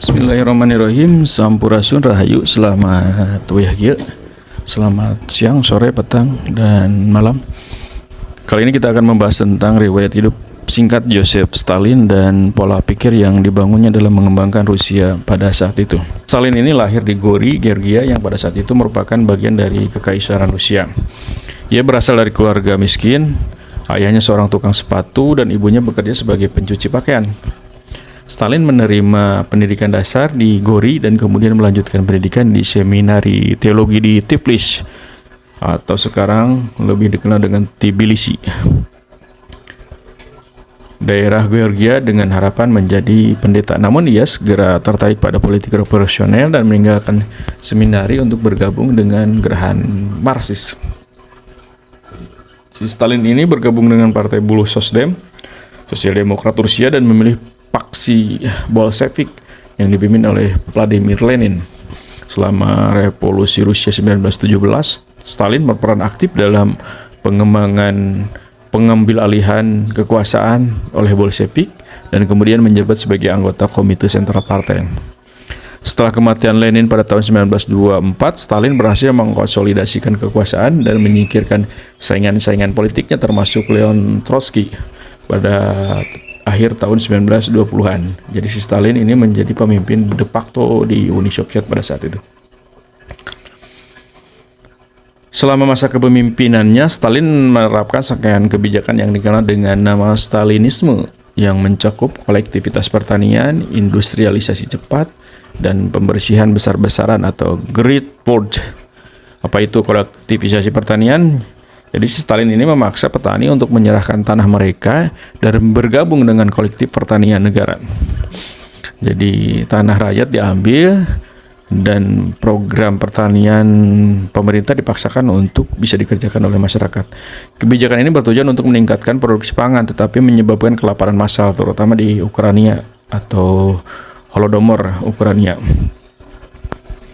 Bismillahirrahmanirrahim. Sampurasun Rahayu. Selamat wihagya. Selamat siang, sore, petang, dan malam. Kali ini kita akan membahas tentang riwayat hidup singkat Joseph Stalin dan pola pikir yang dibangunnya dalam mengembangkan Rusia pada saat itu. Stalin ini lahir di Gori, Georgia, yang pada saat itu merupakan bagian dari Kekaisaran Rusia. Ia berasal dari keluarga miskin. Ayahnya seorang tukang sepatu dan ibunya bekerja sebagai pencuci pakaian. Stalin menerima pendidikan dasar di Gori dan kemudian melanjutkan pendidikan di seminari teologi di Tiflis atau sekarang lebih dikenal dengan Tbilisi, daerah Georgia, dengan harapan menjadi pendeta. Namun ia segera tertarik pada politik revolusioner dan meninggalkan seminari untuk bergabung dengan gerakan Marxis. Si Stalin ini bergabung dengan partai Buruh Sosdem, Sosial Demokrat Rusia, dan memilih paksi Bolshevik yang dipimpin oleh Vladimir Lenin. Selama revolusi Rusia 1917, Stalin berperan aktif dalam pengembangan pengambil alihan kekuasaan oleh Bolshevik dan kemudian menjabat sebagai anggota Komite Sentral Partai. Setelah kematian Lenin pada tahun 1924, Stalin berhasil mengkonsolidasikan kekuasaan dan menyingkirkan saingan-saingan politiknya termasuk Leon Trotsky pada akhir tahun 1920-an. Jadi si Stalin ini menjadi pemimpin de facto di Uni Soviet pada saat itu. Selama masa kepemimpinannya, Stalin menerapkan serangkaian kebijakan yang dikenal dengan nama Stalinisme yang mencakup kolektivitas pertanian, industrialisasi cepat, dan pembersihan besar-besaran atau Great Purge. Apa itu kolektivisasi pertanian? Jadi Stalin ini memaksa petani untuk menyerahkan tanah mereka dan bergabung dengan kolektif pertanian negara. Jadi tanah rakyat diambil dan program pertanian pemerintah dipaksakan untuk bisa dikerjakan oleh masyarakat. Kebijakan ini bertujuan untuk meningkatkan produksi pangan tetapi menyebabkan kelaparan massal terutama di Ukraina atau Holodomor Ukraina.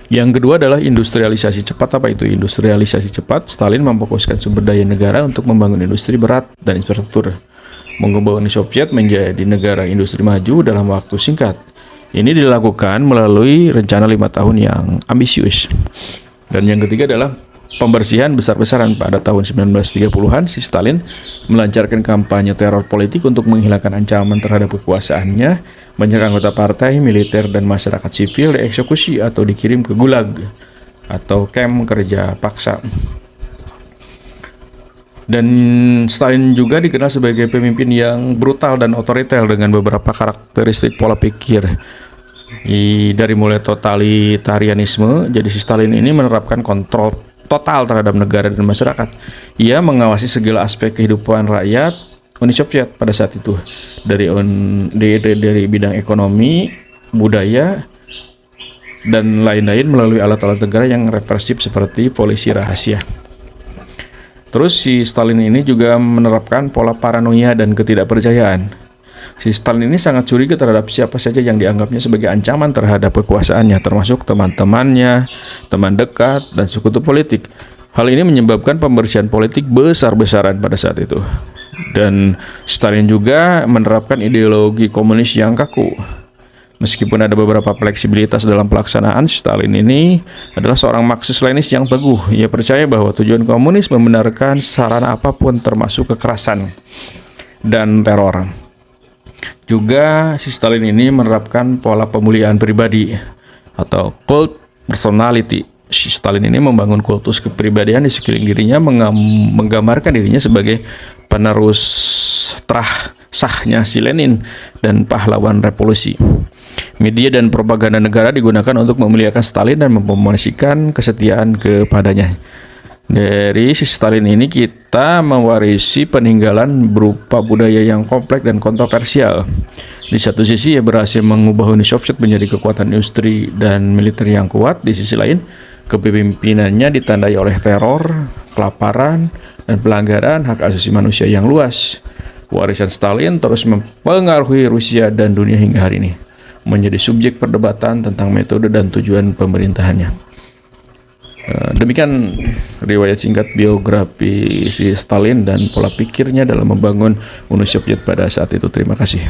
Yang kedua adalah industrialisasi cepat. Apa itu industrialisasi cepat? Stalin memfokuskan sumber daya negara untuk membangun industri berat dan infrastruktur, mengubah Uni Soviet menjadi negara industri maju dalam waktu singkat. Ini dilakukan melalui rencana 5 tahun yang ambisius. Dan yang ketiga adalah pembersihan besar-besaran. Pada tahun 1930-an, si Stalin melancarkan kampanye teror politik untuk menghilangkan ancaman terhadap kekuasaannya. Banyak anggota partai, militer, dan masyarakat sipil dieksekusi atau dikirim ke Gulag atau kamp kerja paksa. Dan Stalin juga dikenal sebagai pemimpin yang brutal dan otoriter dengan beberapa karakteristik pola pikir. Dari mulai totalitarianisme, jadi si Stalin ini menerapkan kontrol total terhadap negara dan masyarakat. Ia mengawasi segala aspek kehidupan rakyat Uni Soviet pada saat itu, dari bidang ekonomi, budaya, dan lain-lain melalui alat-alat negara yang represif seperti polisi rahasia. Terus si Stalin ini juga menerapkan pola paranoia dan ketidakpercayaan. Si Stalin ini sangat curiga terhadap siapa saja yang dianggapnya sebagai ancaman terhadap kekuasaannya, termasuk teman-temannya, teman dekat, dan sekutu politik. Hal ini menyebabkan pembersihan politik besar-besaran pada saat itu. Dan Stalin juga menerapkan ideologi komunis yang kaku. Meskipun ada beberapa fleksibilitas dalam pelaksanaan, Stalin ini adalah seorang Marxis-Leninis yang teguh. Ia percaya bahwa tujuan komunis membenarkan sarana apapun termasuk kekerasan dan teror. Juga si Stalin ini menerapkan pola pemulihan pribadi atau cult personality. Si Stalin ini membangun kultus kepribadian di sekeliling dirinya, menggambarkan dirinya sebagai penerus sahnya si Lenin dan pahlawan revolusi. Media dan propaganda negara digunakan untuk memuliakan Stalin dan mempromosikan kesetiaan kepadanya. Dari si Stalin ini kita mewarisi peninggalan berupa budaya yang kompleks dan kontroversial. Di satu sisi ia berhasil mengubah Uni Soviet menjadi kekuatan industri dan militer yang kuat. Di sisi lain, kepemimpinannya ditandai oleh teror, kelaparan, dan pelanggaran hak asasi manusia yang luas. Warisan Stalin terus mempengaruhi Rusia dan dunia hingga hari ini, menjadi subjek perdebatan tentang metode dan tujuan pemerintahannya. Demikian riwayat singkat biografi si Stalin dan pola pikirnya dalam membangun Uni Soviet pada saat itu. Terima kasih.